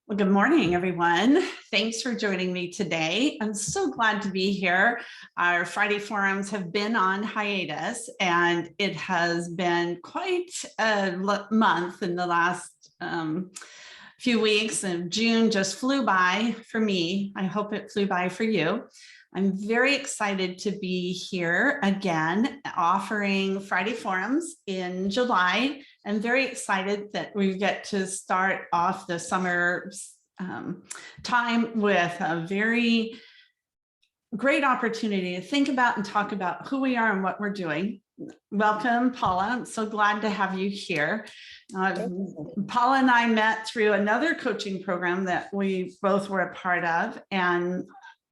Well, good morning, everyone. Thanks for joining me today. I'm so glad to be here. Our Friday forums have been on hiatus, and it has been quite a month in the last few weeks, and June just flew by for me. I hope it flew by for you. I'm very excited to be here again, offering Friday forums in July. I'm very excited that we get to start off the summer time with a very great opportunity to think about and talk about who we are and what we're doing. Welcome, Paula. I'm so glad to have you here. Paula and I met through another coaching program that we both were a part of, and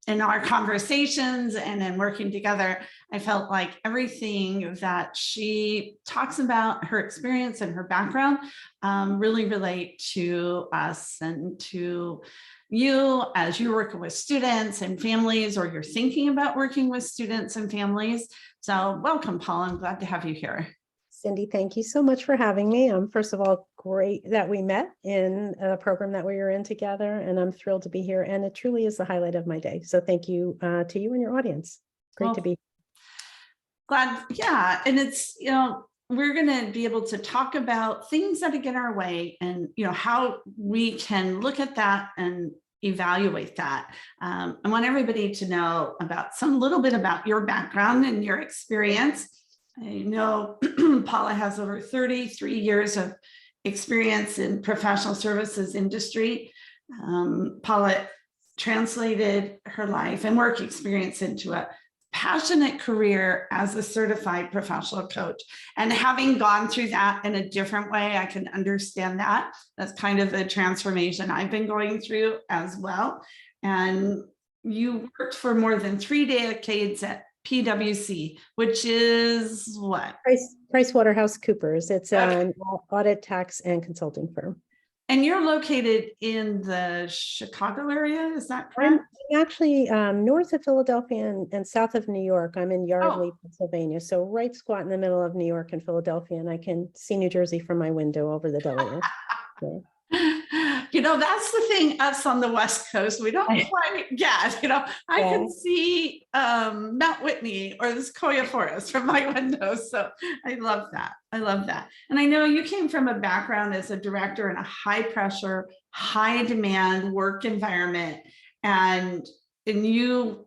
in our conversations and in working together, I felt like everything that she talks about, her experience and her background, really relate to us and to you as you're working with students and families, or you're thinking about working with students and families. So welcome, Paula. I'm glad to have you here. Cyndy, thank you so much for having me. First of all, great that we met in a program that we were in together, and I'm thrilled to be here. And it truly is the highlight of my day. So thank you to you and your audience. Great to be here. Glad, yeah. And it's, we're going to be able to talk about things that get in our way, and how we can look at that and evaluate that. I want everybody to know about a little bit about your background and your experience. I know Paula has over 33 years of experience in professional services industry. Paula translated her life and work experience into a passionate career as a certified professional coach. And having gone through that in a different way, I can understand that. That's kind of the transformation I've been going through as well. And you worked for more than 3 decades at PwC, which is what? PricewaterhouseCoopers. It's an audit, tax, and consulting firm. And you're located in the Chicago area, is that correct? I'm actually north of Philadelphia and south of New York. I'm in Yardley, Pennsylvania. So right squat in the middle of New York and Philadelphia, and I can see New Jersey from my window over the Delaware. So. That's the thing, us on the West Coast, we don't quite get, I can see Mount Whitney or the Sequoia Forest from my window. So I love that. I love that. And I know you came from a background as a director in a high pressure, high demand work environment. And you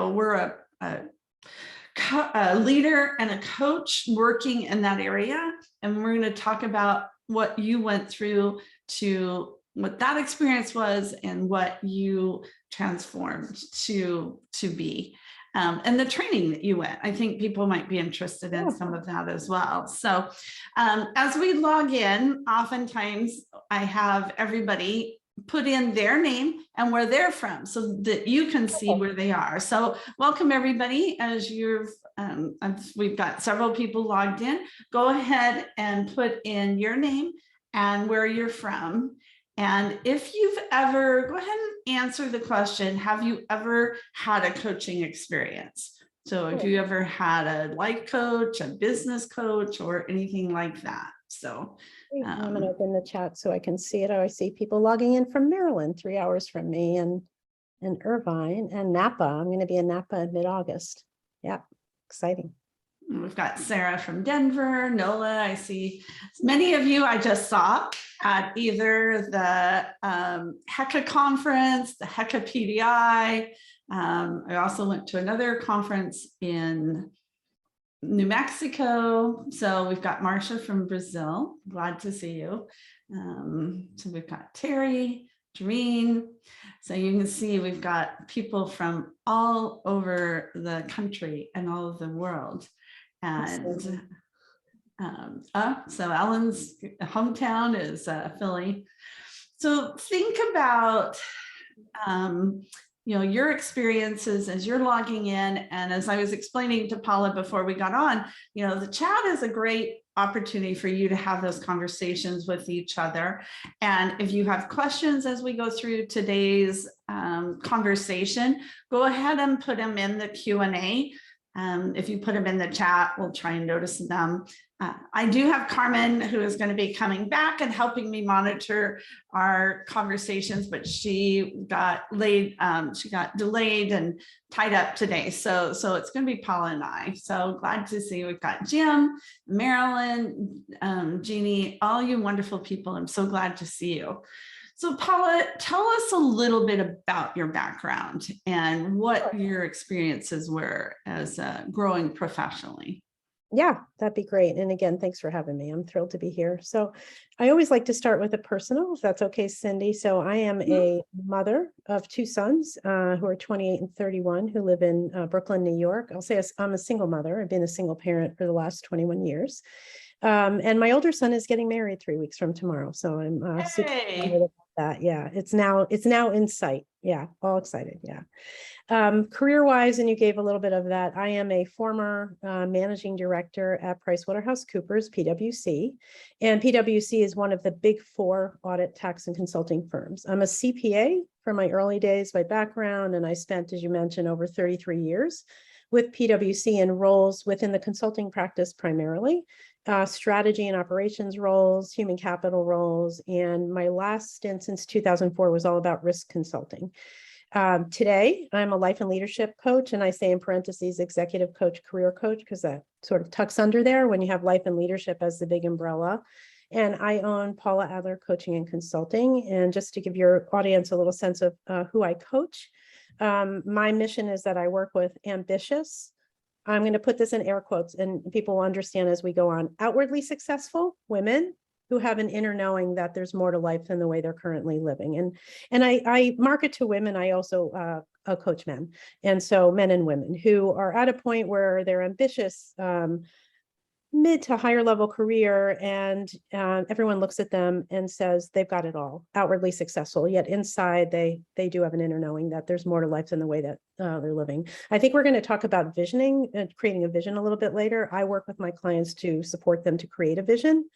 were a leader and a coach working in that area. And we're going to talk about what you went through, to what that experience was and what you transformed to be, and the training that you went. I think people might be interested in some of that as well. So as we log in, oftentimes I have everybody put in their name and where they're from so that you can see where they are. So welcome everybody. As we've got several people logged in, go ahead and put in your name and where you're from. And if you've ever, go ahead and answer the question, have you ever had a coaching experience? So if you ever had a life coach, a business coach, or anything like that. So I'm going to open the chat so I can see it. I see people logging in from Maryland, 3 hours from me, and Irvine and Napa. I'm going to be in Napa in mid-August. Yeah, exciting. We've got Sarah from Denver, Nola. I see many of you I just saw at either the HECA conference, the HECA PDI. I also went to another conference in New Mexico. So we've got Marcia from Brazil. Glad to see you. So we've got Terry, Doreen. So you can see we've got people from all over the country and all of the world. And so Ellen's hometown is Philly. So think about your experiences as you're logging in. And as I was explaining to Paula before we got on, the chat is a great opportunity for you to have those conversations with each other. And if you have questions as we go through today's conversation, go ahead and put them in the Q&A. If you put them in the chat, we'll try and notice them. I do have Carmen, who is going to be coming back and helping me monitor our conversations, but she got delayed and tied up today. So it's going to be Paula and I. So glad to see we've got Jim, Marilyn, Jeannie, all you wonderful people. I'm so glad to see you. So Paula, tell us a little bit about your background and what your experiences were as growing professionally. Yeah, that'd be great. And again, thanks for having me. I'm thrilled to be here. So I always like to start with a personal, if that's okay, Cyndy. So I am a mother of two sons who are 28 and 31, who live in Brooklyn, New York. I'll say I'm a single mother. I've been a single parent for the last 21 years. And my older son is getting married 3 weeks from tomorrow. So I'm super excited about that. Yeah, it's now in sight. Yeah, all excited. Yeah. Career-wise, and you gave a little bit of that, I am a former managing director at PricewaterhouseCoopers, PwC, and PwC is one of the big four audit, tax, and consulting firms. I'm a CPA from my early days, my background, and I spent, as you mentioned, over 33 years with PwC in roles within the consulting practice primarily, strategy and operations roles, human capital roles, and my last stint since 2004 was all about risk consulting. Today, I'm a life and leadership coach, and I say in parentheses, executive coach, career coach, because that sort of tucks under there when you have life and leadership as the big umbrella. And I own Paula Adler Coaching and Consulting. And just to give your audience a little sense of who I coach, my mission is that I work with ambitious, I'm going to put this in air quotes, and people will understand as we go on, outwardly successful women who have an inner knowing that there's more to life than the way they're currently living. And I market to women. I also coach men. And so men and women who are at a point where they're ambitious, mid to higher level career, and everyone looks at them and says they've got it all, outwardly successful, yet inside they do have an inner knowing that there's more to life than the way that they're living. I think we're going to talk about visioning and creating a vision a little bit later. I work with my clients to support them to create a vision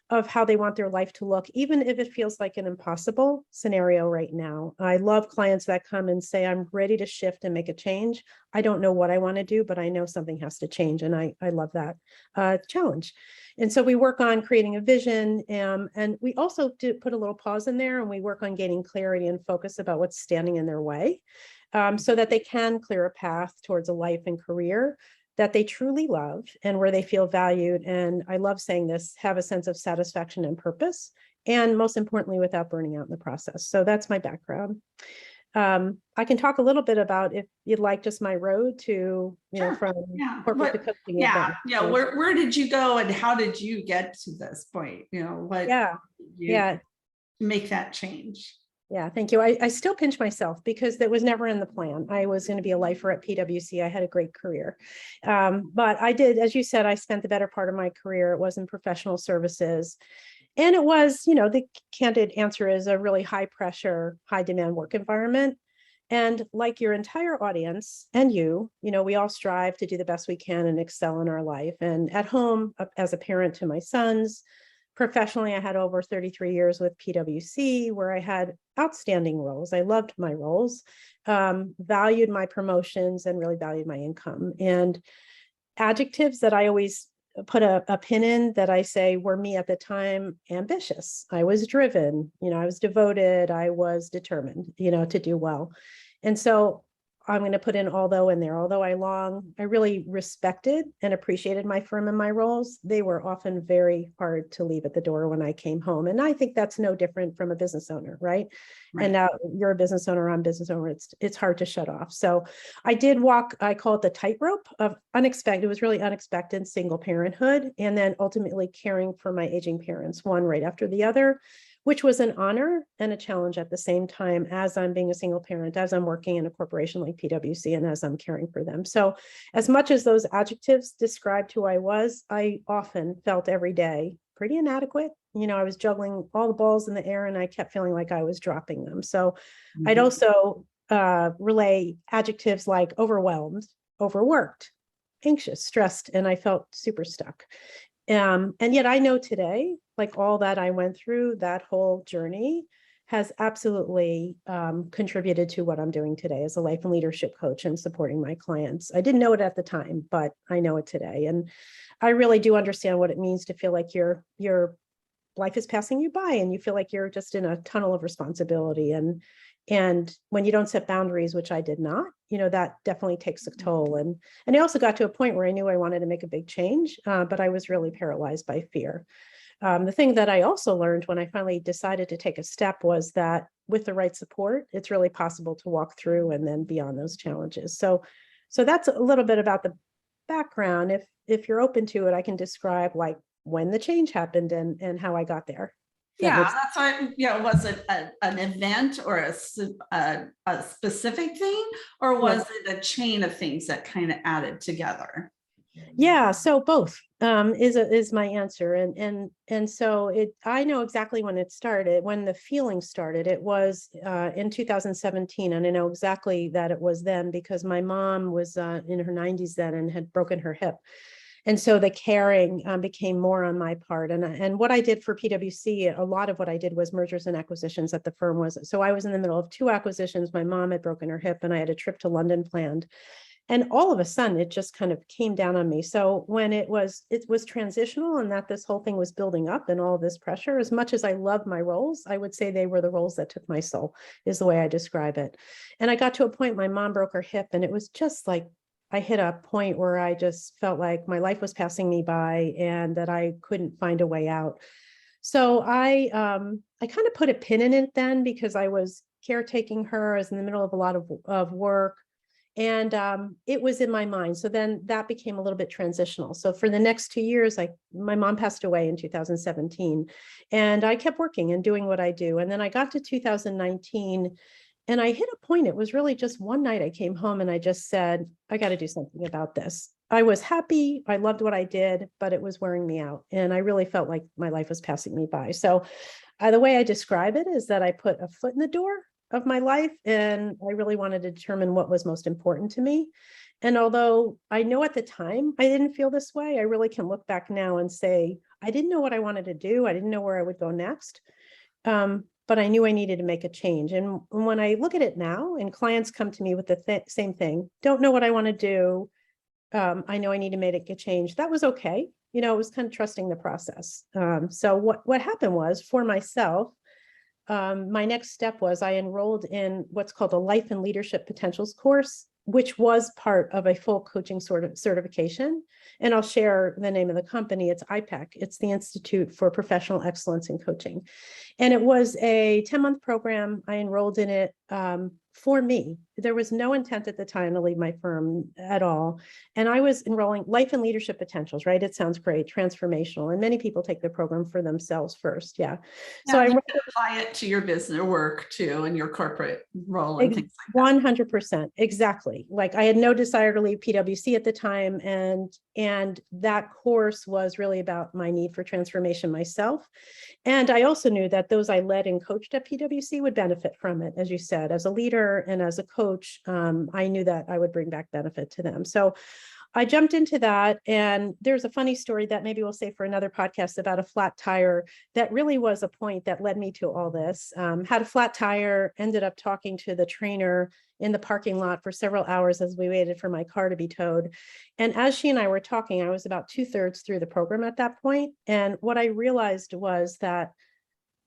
of how they want their life to look, even if it feels like an impossible scenario right now. I love clients that come and say, I'm ready to shift and make a change. I don't know what I want to do, but I know something has to change. And I love that challenge. And so we work on creating a vision. And we also do put a little pause in there, and we work on gaining clarity and focus about what's standing in their way, so that they can clear a path towards a life and career that they truly love and where they feel valued. And I love saying this, have a sense of satisfaction and purpose, and most importantly, without burning out in the process. So that's my background. I can talk a little bit about, if you'd like, just my road to, from corporate to coaching. Yeah. Where did you go and how did you get to this point? Make that change? Yeah, thank you. I still pinch myself because that was never in the plan. I was going to be a lifer at PwC. I had a great career. But I did, as you said, I spent the better part of my career. It was in professional services. And it was, the candid answer is a really high pressure, high demand work environment. And like your entire audience and we all strive to do the best we can and excel in our life. And at home, as a parent to my sons, professionally, I had over 33 years with PwC, where I had outstanding roles. I loved my roles, valued my promotions, and really valued my income. And adjectives that I always put a pin in that I say were me at the time: ambitious. I was driven, I was devoted, I was determined, to do well. And so I'm going to put in although in there. Although I really respected and appreciated my firm and my roles, they were often very hard to leave at the door when I came home. And I think that's no different from a business owner, right? And now you're a business owner, I'm a business owner. It's hard to shut off. So I did walk, I call it the tightrope of unexpected. It was really unexpected single parenthood, and then ultimately caring for my aging parents, one right after the other, which was an honor and a challenge at the same time, as I'm being a single parent, as I'm working in a corporation like PwC, and as I'm caring for them. So as much as those adjectives described who I was, I often felt every day pretty inadequate. I was juggling all the balls in the air and I kept feeling like I was dropping them. So I'd also relay adjectives like overwhelmed, overworked, anxious, stressed, and I felt super stuck. And yet I know today, like all that I went through, that whole journey has absolutely contributed to what I'm doing today as a life and leadership coach and supporting my clients. I didn't know it at the time, but I know it today. And I really do understand what it means to feel like your life is passing you by and you feel like you're just in a tunnel of responsibility. And when you don't set boundaries, which I did not, that definitely takes a toll. And I also got to a point where I knew I wanted to make a big change, but I was really paralyzed by fear. The thing that I also learned when I finally decided to take a step was that with the right support, it's really possible to walk through and then beyond those challenges. So that's a little bit about the background. If you're open to it, I can describe like when the change happened and how I got there. That's why, was it an event or a specific thing, or was it a chain of things that kind of added together? Yeah, so both is my answer, and so I know exactly when it started, when the feeling started. It was in 2017, and I know exactly that it was then because my mom was in her 90s then and had broken her hip. And so the caring became more on my part. And what I did for PwC, a lot of what I did was mergers and acquisitions at the firm was. So I was in the middle of 2 acquisitions. My mom had broken her hip and I had a trip to London planned. And all of a sudden, it just kind of came down on me. So when it was transitional and that this whole thing was building up and all this pressure, as much as I love my roles, I would say they were the roles that took my soul, is the way I describe it. And I got to a point, my mom broke her hip, and it was just like, I hit a point where I just felt like my life was passing me by and that I couldn't find a way out. So I kind of put a pin in it then because I was caretaking her. I was in the middle of a lot of work. And it was in my mind. So then that became a little bit transitional. So for the next 2 years, my mom passed away in 2017, and I kept working and doing what I do. And then I got to 2019, and I hit a point. It was really just one night I came home and I just said, I got to do something about this. I was happy. I loved what I did, but it was wearing me out. And I really felt like my life was passing me by. So the way I describe it is that I put a foot in the door of my life, and I really wanted to determine what was most important to me. And although I know at the time I didn't feel this way, I really can look back now and say, I didn't know what I wanted to do. I didn't know where I would go next. But I knew I needed to make a change. And when I look at it now and clients come to me with the same thing, don't know what I want to do. I know I need to make a change. That was okay. It was kind of trusting the process. So what happened was, for myself, my next step was I enrolled in what's called a Life and Leadership Potentials course, which was part of a full coaching sort of certification. And I'll share the name of the company. It's IPEC. It's the Institute for Professional Excellence in Coaching. And it was a 10-month program. I enrolled in it for me. There was no intent at the time to leave my firm at all. And I was enrolling Life and Leadership Potentials, right? It sounds great, transformational. And many people take the program for themselves first. Yeah. So I apply it to your business work too, and your corporate role and things like that. 100%. Exactly. Like I had no desire to leave PwC at the time. And that course was really about my need for transformation myself. And I also knew that those I led and coached at PwC would benefit from it, as you said, as a leader and as a coach. I knew that I would bring back benefit to them. So I jumped into that. And there's a funny story that maybe we'll say for another podcast about a flat tire that really was a point that led me to all this. Had a flat tire, ended up talking to the trainer in the parking lot for several hours as we waited for my car to be towed. And as she and I were talking, I was about 2/3 through the program at that point. And what I realized was that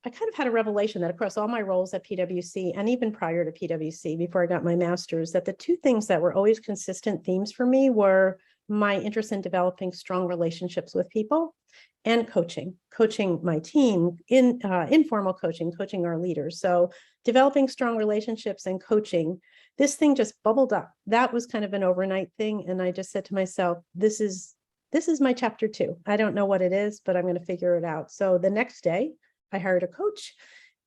I kind of had a revelation that across all my roles at PwC and even prior to PwC, before I got my master's, that the 2 things that were always consistent themes for me were my interest in developing strong relationships with people and coaching my team, in informal coaching our leaders. So developing strong relationships and coaching, this thing just bubbled up. That was kind of an overnight thing. And I just said to myself, this is my chapter 2. I don't know what it is, but I'm going to figure it out. So the next day, I hired a coach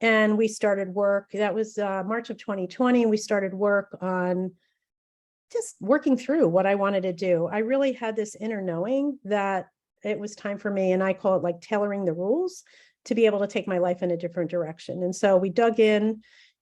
and we started work. That was March of 2020. We started work on just working through what I wanted to do. I really had this inner knowing that it was time for me, and I call it like tailoring the rules to be able to take my life in a different direction. And so we dug in,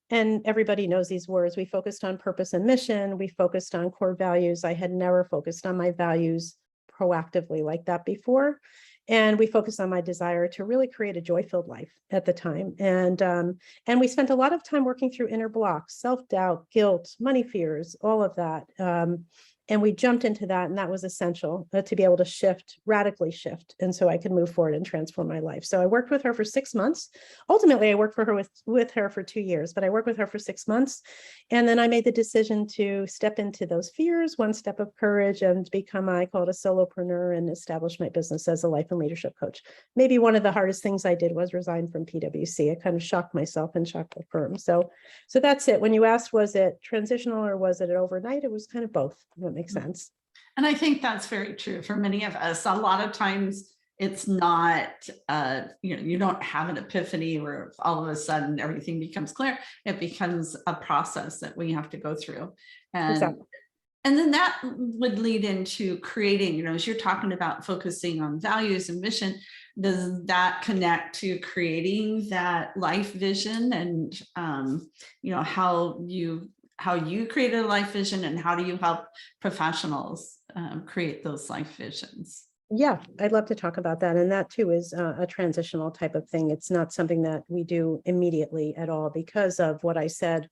and everybody knows these words. We focused on purpose and mission. We focused on core values. I had never focused on my values proactively like that before. And we focused on my desire to really create a joy-filled life at the time. And we spent a lot of time working through inner blocks, self-doubt, guilt, money fears, all of that. And we jumped into that, and that was essential to be able to shift, radically shift. And so I could move forward and transform my life. So I worked with her for 6 months. Ultimately, I worked for her with her for 2 years, but I worked with her for 6 months. And then I made the decision to step into those fears, one step of courage, and become, I call it a solopreneur, and establish my business as a life and leadership coach. Maybe one of the hardest things I did was resign from PwC. I kind of shocked myself and shocked the firm. So that's it. When you asked, was it transitional or was it overnight? It was kind of both. That makes sense. And I think that's very true for many of us. A lot of times it's not, you don't have an epiphany where all of a sudden everything becomes clear. It becomes a process that we have to go through. And Exactly. And then that would lead into creating, as you're talking about focusing on values and mission, does that connect to creating that life vision and, how you created a life vision, and how do you help professionals create those life visions? Yeah, I'd love to talk about that. And that too is a transitional type of thing. It's not something that we do immediately at all because of what I said,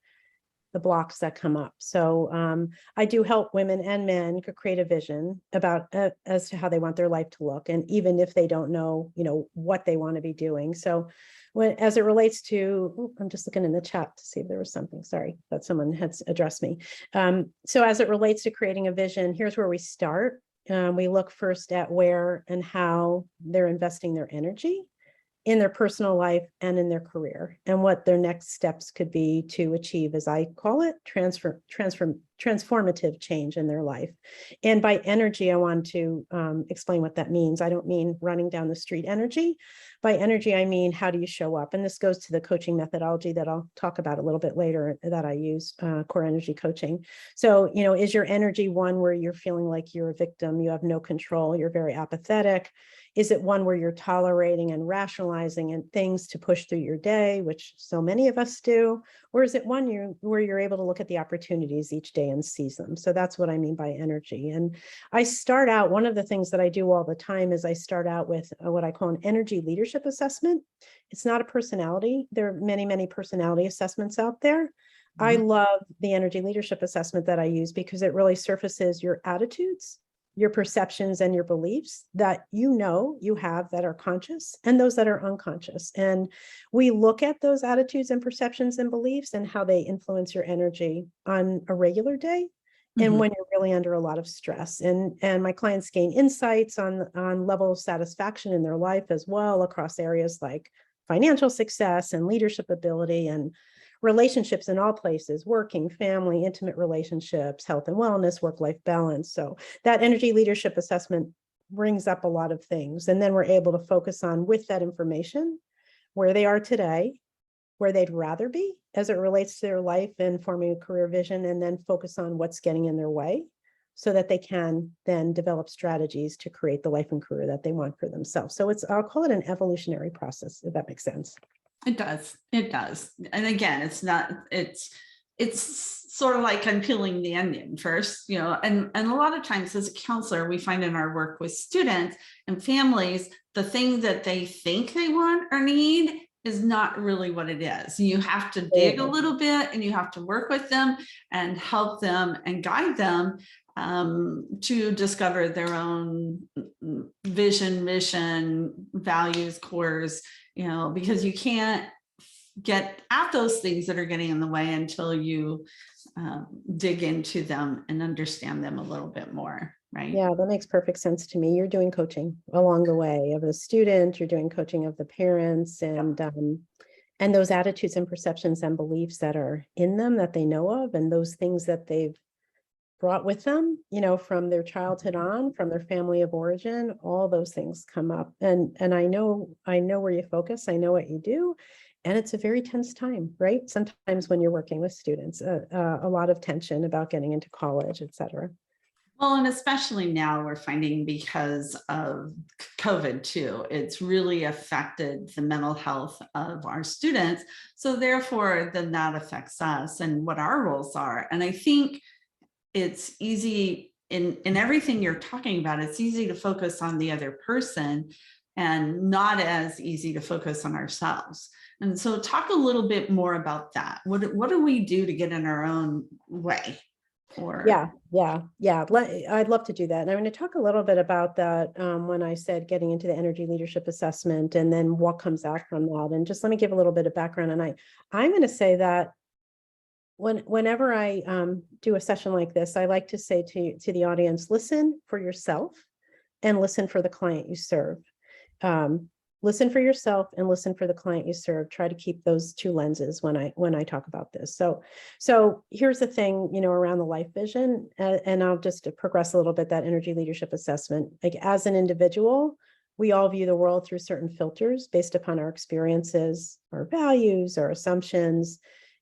the blocks that come up. So I do help women and men create a vision about as to how they want their life to look. And even if they don't know, what they want to be doing. So as it relates to, I'm just looking in the chat to see if there was something, sorry, that someone had addressed me. So as it relates to creating a vision, here's where we start. We look first at where and how they're investing their energy in their personal life and in their career, and what their next steps could be to achieve, as I call it, transformative change in their life. And by energy, I want to explain what that means. I don't mean running down the street energy. By energy, I mean, how do you show up? And this goes to the coaching methodology that I'll talk about a little bit later that I use, core energy coaching. So, is your energy one where you're feeling like you're a victim, you have no control, you're very apathetic? Is it one where you're tolerating and rationalizing and things to push through your day, which so many of us do? Or is it one where you're able to look at the opportunities each day and seize them? So that's what I mean by energy. And I start out, one of the things that I do all the time is I start out with what I call an energy leadership assessment. It's not a personality. There are many, many personality assessments out there. Mm-hmm. I love the energy leadership assessment that I use because it really surfaces your attitudes, your perceptions, and your beliefs that you have that are conscious and those that are unconscious. And we look at those attitudes and perceptions and beliefs and how they influence your energy on a regular day. And mm-hmm. when you're really under a lot of stress, and my clients gain insights on level of satisfaction in their life as well, across areas like financial success and leadership ability and relationships in all places, working, family, intimate relationships, health and wellness, work-life balance. So that energy leadership assessment brings up a lot of things. And then we're able to focus on, with that information, where they are today, where they'd rather be as it relates to their life and forming a career vision, and then focus on what's getting in their way so that they can then develop strategies to create the life and career that they want for themselves. So I'll call it an evolutionary process, if that makes sense. It does. It does. And again, it's sort of like unpeeling the onion first, and a lot of times as a counselor, we find in our work with students and families, the thing that they think they want or need is not really what it is. You have to dig a little bit, and you have to work with them and help them and guide them to discover their own vision, mission, values, cores, because you can't get at those things that are getting in the way until you dig into them and understand them a little bit more, right? Yeah, that makes perfect sense to me. You're doing coaching along the way of the student, you're doing coaching of the parents, and those attitudes and perceptions and beliefs that are in them that they know of, and those things that they've brought with them, from their childhood on, from their family of origin, all those things come up. And I know where you focus, I know what you do. And it's a very tense time, right? Sometimes when you're working with students, a lot of tension about getting into college, et cetera. Well, and especially now we're finding, because of COVID too, it's really affected the mental health of our students. So therefore, then that affects us and what our roles are. And I think it's easy in everything you're talking about, it's easy to focus on the other person, and not as easy to focus on ourselves. And so talk a little bit more about that. What do we do to get in our own way? Yeah. I'd love to do that. And I'm going to talk a little bit about that when I said getting into the energy leadership assessment and then what comes out from that. And just let me give a little bit of background. And I'm going to say that whenever I do a session like this, I like to say to the audience, listen for yourself and listen for the client you serve. Listen for yourself and listen for the client you serve. Try to keep those two lenses when I talk about this. So here's the thing, around the life vision, and I'll just progress a little bit, that energy leadership assessment. Like, as an individual, we all view the world through certain filters based upon our experiences, our values, our assumptions.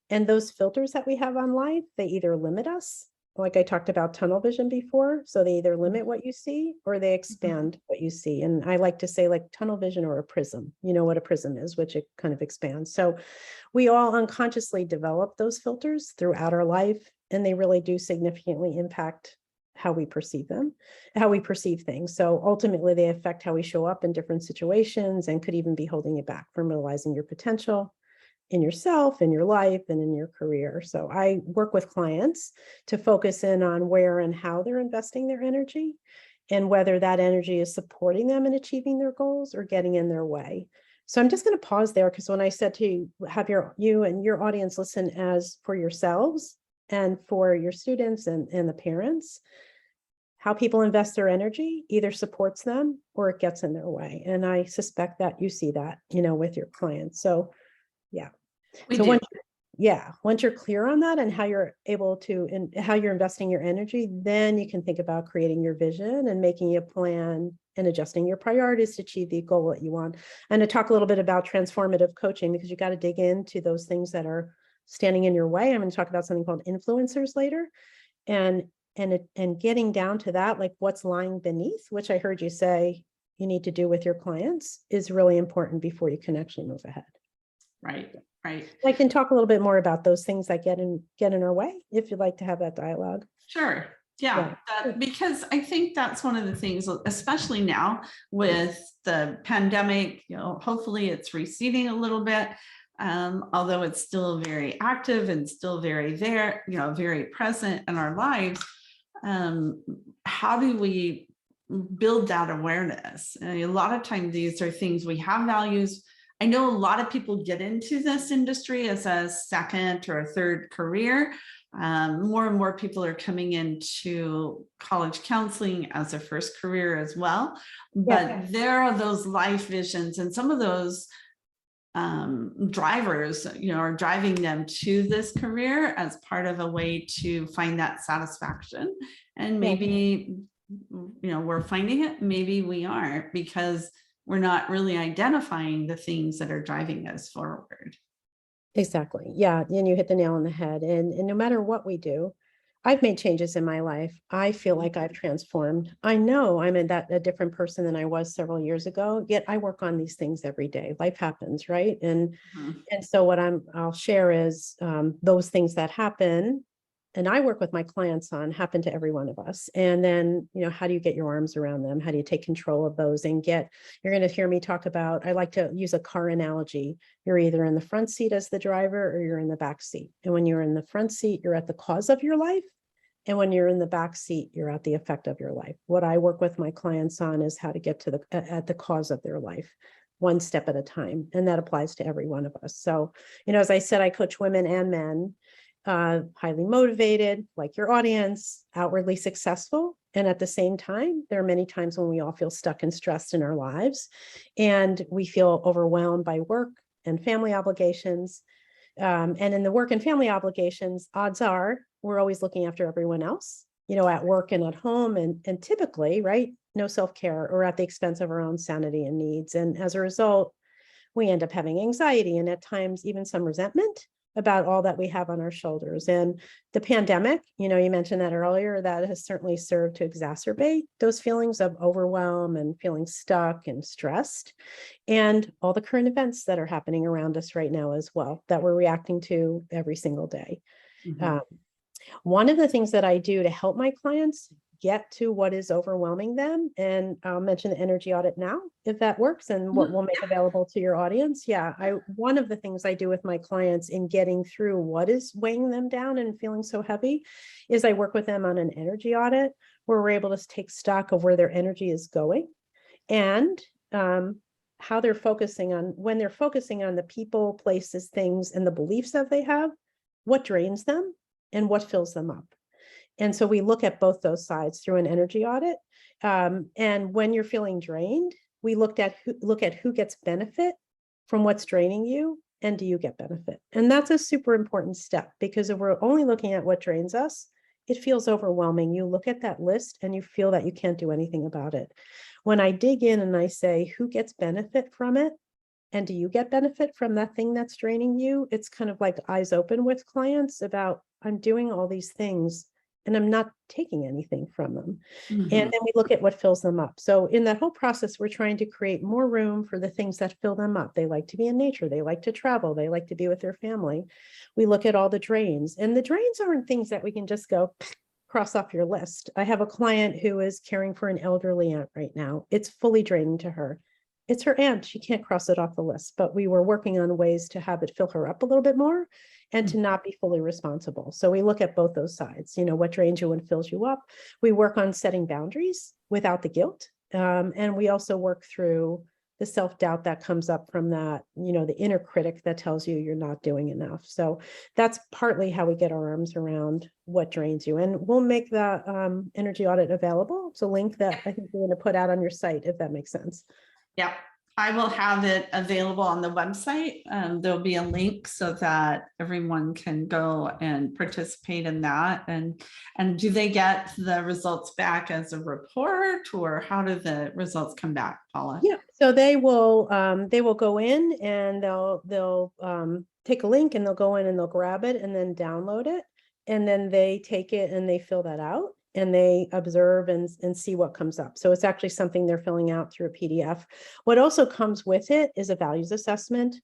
And those filters that we have on life, they either limit us, like I talked about tunnel vision before. So they either limit what you see or they expand what you see. And I like to say, like, tunnel vision or a prism, you know what a prism is, which it kind of expands. So we all unconsciously develop those filters throughout our life, and they really do significantly impact how we perceive them, how we perceive things. So ultimately they affect how we show up in different situations and could even be holding you back from realizing your potential in yourself, in your life, and in your career. So I work with clients to focus in on where and how they're investing their energy, and whether that energy is supporting them in achieving their goals or getting in their way. So I'm just going to pause there, because when I said to have you and your audience listen as for yourselves and for your students and the parents, how people invest their energy either supports them or it gets in their way. And I suspect that you see that, with your clients. So yeah. Once you're clear on that and how you're able to, and how you're investing your energy, then you can think about creating your vision and making a plan and adjusting your priorities to achieve the goal that you want. And to talk a little bit about transformative coaching, because you got to dig into those things that are standing in your way. I'm going to talk about something called influencers later, and getting down to that, like what's lying beneath, which I heard you say you need to do with your clients, is really important before you can actually move ahead. Right. I can talk a little bit more about those things that get in our way, if you'd like to have that dialogue. Sure. Yeah. Because I think that's one of the things, especially now with the pandemic, hopefully it's receding a little bit, although it's still very active and still very there, very present in our lives. How do we build that awareness? And a lot of times these are things, we have values. I know a lot of people get into this industry as a second or a third career. More and more people are coming into college counseling as a first career as well. But there are those life visions, and some of those drivers, are driving them to this career as part of a way to find that satisfaction. And maybe, we're finding it, maybe we aren't, because we're not really identifying the things that are driving us forward. Exactly. Yeah. And you hit the nail on the head. And no matter what we do, I've made changes in my life. I feel like I've transformed. I know I'm a different person than I was several years ago, yet I work on these things every day. Life happens, right? And so what I'll share is those things that happen, and I work with my clients on, happen to every one of us. And then, how do you get your arms around them? How do you take control of those and you're going to hear me talk about, I like to use a car analogy. You're either in the front seat as the driver or you're in the back seat. And when you're in the front seat, you're at the cause of your life. And when you're in the back seat, you're at the effect of your life. What I work with my clients on is how to get to at the cause of their life, one step at a time. And that applies to every one of us. So, as I said, I coach women and men, highly motivated, like your audience, outwardly successful. And at the same time, there are many times when we all feel stuck and stressed in our lives, and we feel overwhelmed by work and family obligations. And in the work and family obligations, odds are we're always looking after everyone else, at work and at home, and typically, right, no self-care, or at the expense of our own sanity and needs. And as a result, we end up having anxiety and at times even some resentment about all that we have on our shoulders. And the pandemic, you mentioned that earlier, that has certainly served to exacerbate those feelings of overwhelm and feeling stuck and stressed, and all the current events that are happening around us right now as well, that we're reacting to every single day. One of the things that I do to help my clients get to what is overwhelming them. And I'll mention the energy audit now, if that works, and what we'll make available to your audience. Yeah, one of the things I do with my clients in getting through what is weighing them down and feeling so heavy is I work with them on an energy audit where we're able to take stock of where their energy is going and how they're focusing on, when they're focusing on the people, places, things, and the beliefs that they have, what drains them and what fills them up. And so we look at both those sides through an energy audit. And when you're feeling drained, we look at who gets benefit from what's draining you, and do you get benefit? And that's a super important step, because if we're only looking at what drains us, it feels overwhelming. You look at that list and you feel that you can't do anything about it. When I dig in and I say, who gets benefit from it? And do you get benefit from that thing that's draining you? It's kind of like eyes open with clients about, I'm doing all these things and I'm not taking anything from them. And then we look at what fills them up. So in that whole process, we're trying to create more room for the things that fill them up. They like to be in nature. They like to travel. They like to be with their family. We look at all the drains, and the drains aren't things that we can just go cross off your list. I have a client who is caring for an elderly aunt right now. It's fully draining to her. It's her aunt. She can't cross it off the list, but we were working on ways to have it fill her up a little bit more and to not be fully responsible. So we look at both those sides, what drains you and fills you up. We work on setting boundaries without the guilt. And we also work through the self-doubt that comes up from that, the inner critic that tells you you're not doing enough. So that's partly how we get our arms around what drains you. And we'll make the energy audit available. It's a link that I think we're going to put out on your site, if that makes sense. Yep. I will have it available on the website. There'll be a link so that everyone can go and participate in that. And do they get the results back as a report, or how do the results come back, Paula? Yeah, so they will go in and they'll take a link and they'll go in and they'll grab it and then download it. And then they take it and they fill that out and they observe and see what comes up. So it's actually something they're filling out through a PDF. What also comes with it is a values assessment.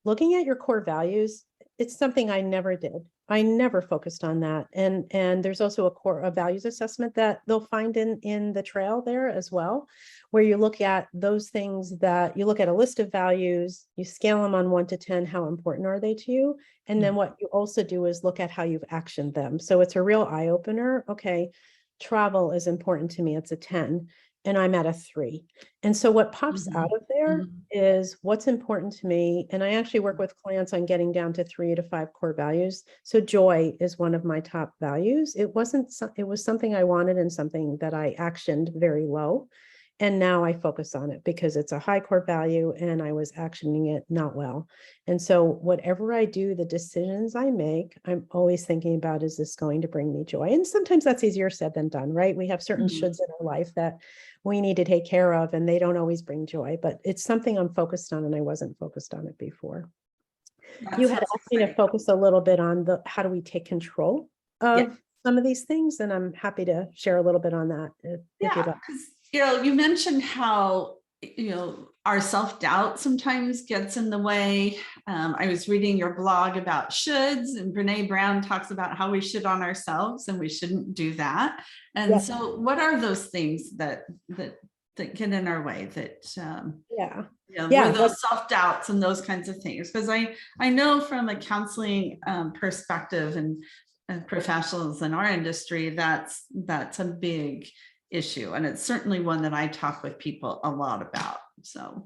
Looking at your core values, it's something I never did. I never focused on that. And there's also a values assessment that they'll find in the trail there as well, where you look at those things that you look at a list of values, you scale them on 1 to 10, how important are they to you? And then what you also do is look at how you've actioned them. So it's a real eye opener. Okay, travel is important to me. It's a 10. And I'm at a 3. And so what pops out of there is what's important to me. And I actually work with clients on getting down to 3 to 5 core values. So joy is one of my top values. It was something I wanted and something that I actioned very low. And now I focus on it because it's a high core value and I was actioning it not well. And so whatever I do, the decisions I make, I'm always thinking about, is this going to bring me joy? And sometimes that's easier said than done, right? We have certain shoulds in our life that we need to take care of and they don't always bring joy, but it's something I'm focused on and I wasn't focused on it before. You had asked me to focus a little bit on how do we take control of some of these things, and I'm happy to share a little bit on that. If you'd like. You mentioned how, our self-doubt sometimes gets in the way. I was reading your blog about shoulds, and Brene Brown talks about how we should on ourselves and we shouldn't do that. And so what are those things that get in our way those self-doubts and those kinds of things? Because I know from a counseling perspective and professionals in our industry, that's a big issue. And it's certainly one that I talk with people a lot about. So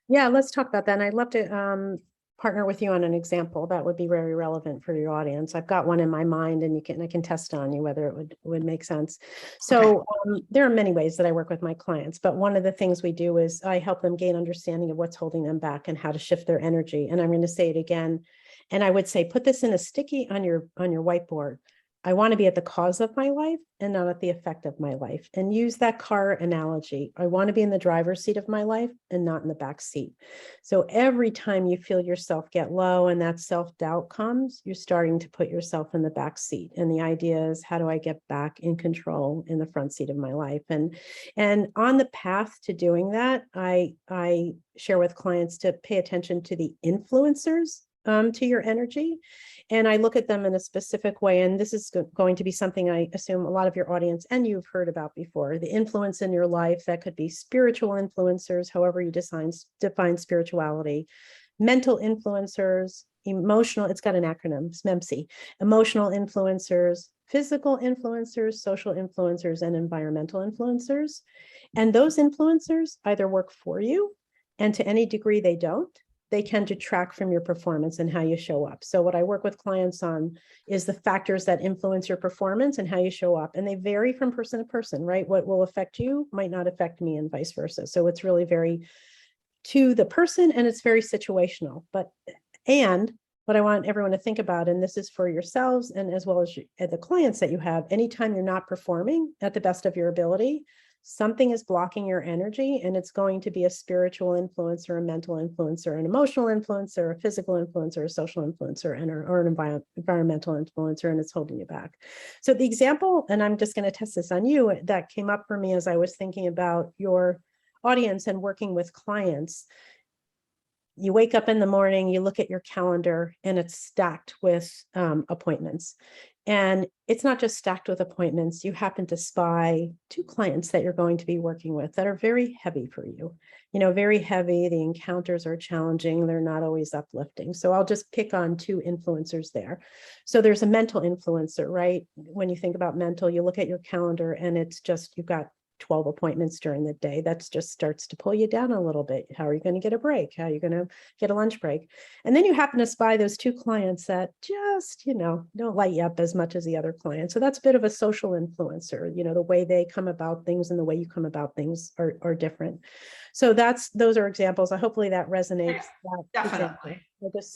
yeah, let's talk about that. And I'd love to partner with you on an example that would be very relevant for your audience. I've got one in my mind and I can test on you whether it would make sense. So there are many ways that I work with my clients, but one of the things we do is I help them gain understanding of what's holding them back and how to shift their energy. And I'm going to say it again. And I would say, put this in a sticky on your whiteboard. I want to be at the cause of my life and not at the effect of my life. And use that car analogy. I want to be in the driver's seat of my life and not in the back seat. So every time you feel yourself get low and that self-doubt comes, you're starting to put yourself in the back seat. And the idea is, how do I get back in control in the front seat of my life? And on the path to doing that, I share with clients to pay attention to the influencers to your energy. And I look at them in a specific way. And this is going to be something I assume a lot of your audience and you've heard about before. The influence in your life, that could be spiritual influencers, however you define spirituality, mental influencers, emotional, it's got an acronym, SMEMSI, emotional influencers, physical influencers, social influencers, and environmental influencers. And those influencers either work for you, and to any degree they don't, they tend to detract from your performance and how you show up. So what I work with clients on is the factors that influence your performance and how you show up. And they vary from person to person, right? What will affect you might not affect me and vice versa. So it's really very to the person and it's very situational. And what I want everyone to think about, and this is for yourselves and as well as the clients that you have, anytime you're not performing at the best of your ability, something is blocking your energy, and it's going to be a spiritual influencer, a mental influencer, an emotional influencer, a physical influencer, a social influencer, or an environmental influencer, and it's holding you back. So the example, and I'm just going to test this on you, that came up for me as I was thinking about your audience and working with clients. You wake up in the morning, you look at your calendar, and it's stacked with appointments. And it's not just stacked with appointments. You happen to spy 2 clients that you're going to be working with that are very heavy for you, very heavy. The encounters are challenging. They're not always uplifting. So I'll just pick on 2 influencers there. So there's a mental influencer, right? When you think about mental, you look at your calendar and it's just, you've got 12 appointments during the day. That just starts to pull you down a little bit. How are you going to get a break? How are you going to get a lunch break? And then you happen to spy those 2 clients that just, don't light you up as much as the other clients. So that's a bit of a social influencer. The way they come about things and the way you come about things are different. So those are examples. Hopefully that resonates. Definitely.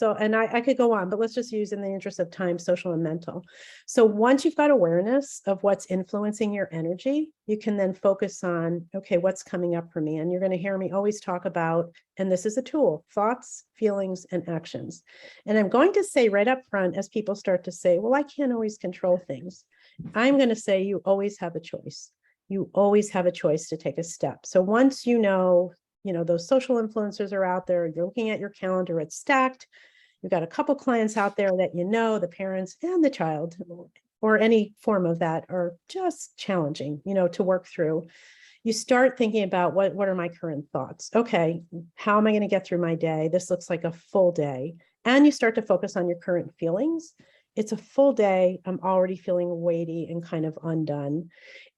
And I could go on, but let's just use, in the interest of time, social and mental. So once you've got awareness of what's influencing your energy, you can then focus on, okay, what's coming up for me? And you're going to hear me always talk about, and this is a tool, thoughts, feelings, and actions. And I'm going to say right up front, as people start to say, well, I can't always control things, I'm going to say you always have a choice. You always have a choice to take a step. So once those social influencers are out there, you're looking at your calendar, it's stacked. You've got a couple clients out there that the parents and the child, or any form of that, are just challenging, to work through. You start thinking about what are my current thoughts? Okay, how am I going to get through my day? This looks like a full day. And you start to focus on your current feelings. It's a full day. I'm already feeling weighty and kind of undone.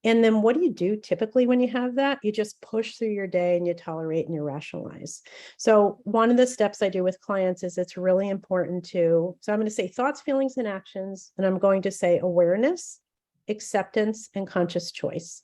And then what do you do typically when you have that? You just push through your day and you tolerate and you rationalize. So one of the steps I do with clients is it's really important so I'm going to say thoughts, feelings, and actions. And I'm going to say awareness, acceptance, and conscious choice.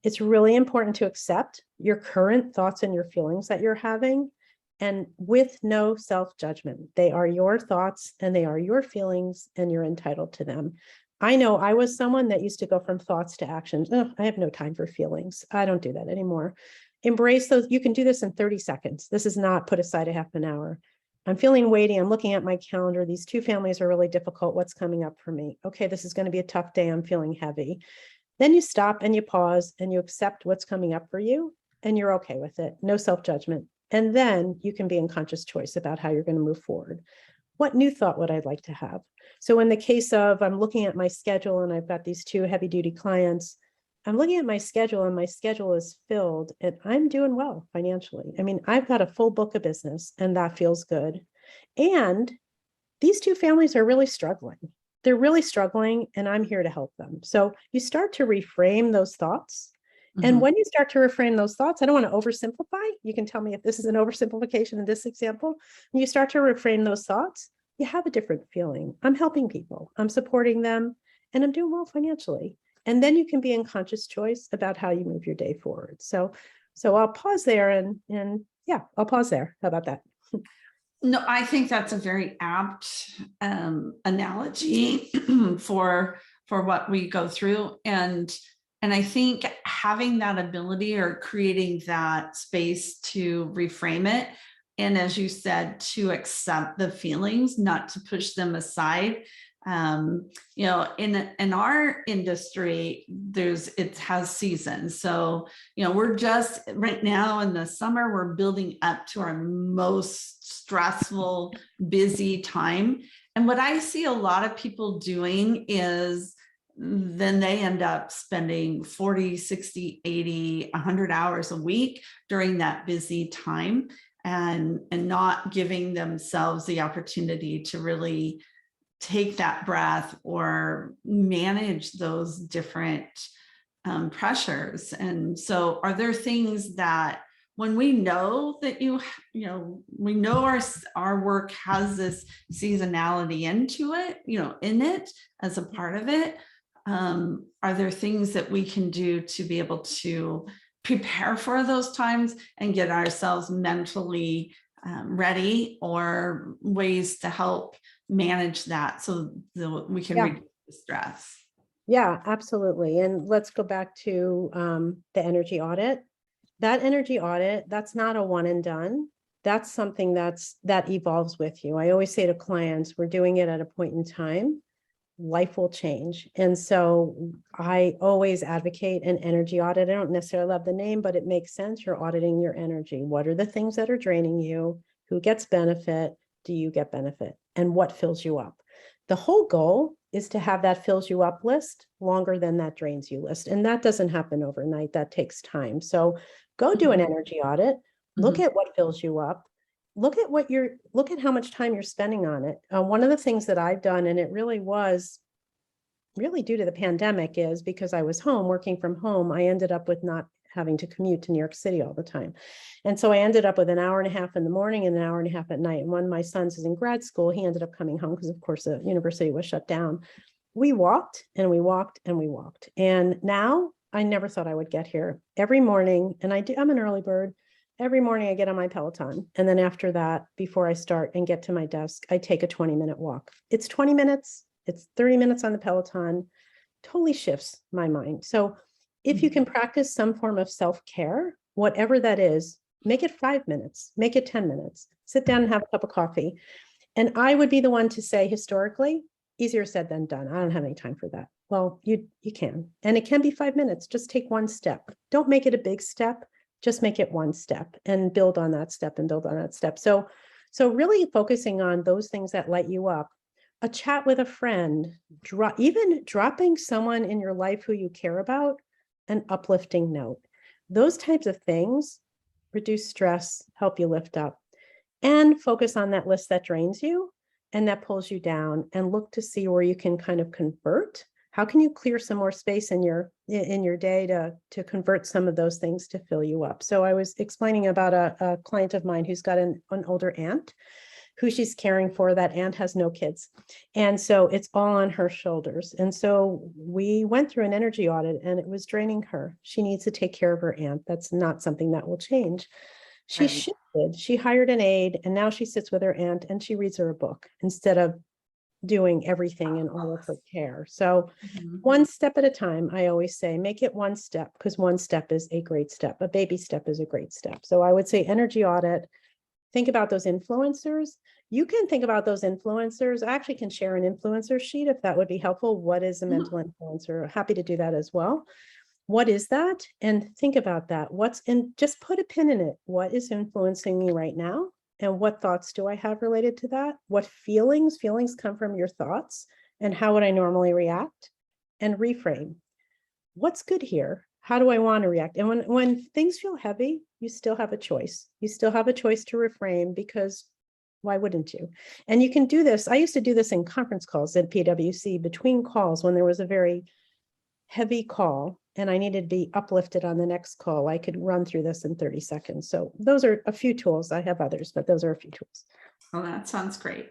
It's really important to accept your current thoughts and your feelings that you're having, and with no self-judgment. They are your thoughts and they are your feelings, and you're entitled to them. I know I was someone that used to go from thoughts to actions. Oh, I have no time for feelings. I don't do that anymore. Embrace those. You can do this in 30 seconds. This is not put aside a half an hour. I'm feeling weighty. I'm looking at my calendar. These 2 families are really difficult. What's coming up for me? Okay, this is going to be a tough day. I'm feeling heavy. Then you stop and you pause and you accept what's coming up for you, and you're okay with it. No self-judgment. And then you can be in conscious choice about how you're going to move forward. What new thought would I like to have? So in the case of, I'm looking at my schedule and I've got these 2 heavy duty clients, I'm looking at my schedule and my schedule is filled and I'm doing well financially. I mean, I've got a full book of business and that feels good. And these 2 families are really struggling. They're really struggling and I'm here to help them. So you start to reframe those thoughts. And when you start to reframe those thoughts, I don't want to oversimplify. You can tell me if this is an oversimplification in this example. When you start to reframe those thoughts, you have a different feeling. I'm helping people, I'm supporting them, and I'm doing well financially. And then you can be in conscious choice about how you move your day forward. So I'll pause there and yeah, I'll pause there. How about that? No, I think that's a very apt analogy for what we go through. And I think having that ability or creating that space to reframe it, and as you said, to accept the feelings, not to push them aside, You know, in our industry, it has seasons. So, you know, we're just right now in the summer, we're building up to our most stressful, busy time. And what I see a lot of people doing is then they end up spending 40, 60, 80, 100 hours a week during that busy time, and not giving themselves the opportunity to really take that breath or manage those different pressures. And so are there things that when we know that we know our work has this seasonality into it, in it as a part of it, are there things that we can do to be able to prepare for those times and get ourselves mentally ready, or ways to help manage that so that we can reduce the stress? Yeah, absolutely. And let's go back to the energy audit. That energy audit, that's not a one and done. That's something that evolves with you. I always say to clients, we're doing it at a point in time. Life will change. And so I always advocate an energy audit. I don't necessarily love the name, but it makes sense. You're auditing your energy. What are the things that are draining you? Who gets benefit? Do you get benefit? And what fills you up? The whole goal is to have that fills you up list longer than that drains you list. And that doesn't happen overnight. That takes time. So go do an energy audit, look at what fills you up. Look at how much time you're spending on it. One of the things that I've done, and it really was really due to the pandemic, is because I was home working from home, I ended up with not having to commute to New York City all the time. And so I ended up with an hour and a half in the morning and an hour and a half at night. And when my son's is in grad school, he ended up coming home because of course the university was shut down. We walked and we walked and we walked. And now I never thought I would get here every morning. And I'm an early bird. Every morning I get on my Peloton. And then after that, before I start and get to my desk, I take a 20-minute walk. It's 20 minutes. It's 30 minutes on the Peloton. Totally shifts my mind. So if you can practice some form of self-care, whatever that is, make it 5 minutes, make it 10 minutes, sit down and have a cup of coffee. And I would be the one to say, historically, easier said than done. I don't have any time for that. Well, you can, and it can be 5 minutes. Just take one step. Don't make it a big step. Just make it one step and build on that step and build on that step. So really focusing on those things that light you up. A chat with a friend, even dropping someone in your life who you care about an uplifting note. Those types of things reduce stress, help you lift up, and focus on that list that drains you and that pulls you down, and look to see where you can kind of convert. How can you clear some more space in your day to convert some of those things to fill you up? So I was explaining about a client of mine who's got an older aunt who she's caring for. That aunt has no kids. And so it's all on her shoulders. And so we went through an energy audit and it was draining her. She needs to take care of her aunt. That's not something that will change. She shifted, she hired an aide, and now she sits with her aunt and she reads her a book instead of doing everything in all of her care. So one step at a time, I always say, make it one step, because one step is a great step. A baby step is a great step. So I would say energy audit. Think about those influencers. You can think about those influencers. I actually can share an influencer sheet if that would be helpful. What is a mental influencer? Happy to do that as well. What is that? And think about that. Just put a pin in it. What is influencing me right now? And what thoughts do I have related to that? What feelings come from your thoughts? And how would I normally react? And reframe. What's good here? How do I want to react? And when things feel heavy, you still have a choice. You still have a choice to reframe, because why wouldn't you? And you can do this. I used to do this in conference calls at PwC, between calls when there was a very heavy call and I needed to be uplifted on the next call. I could run through this in 30 seconds. So those are a few tools. I have others, but those are a few tools. Oh, that sounds great.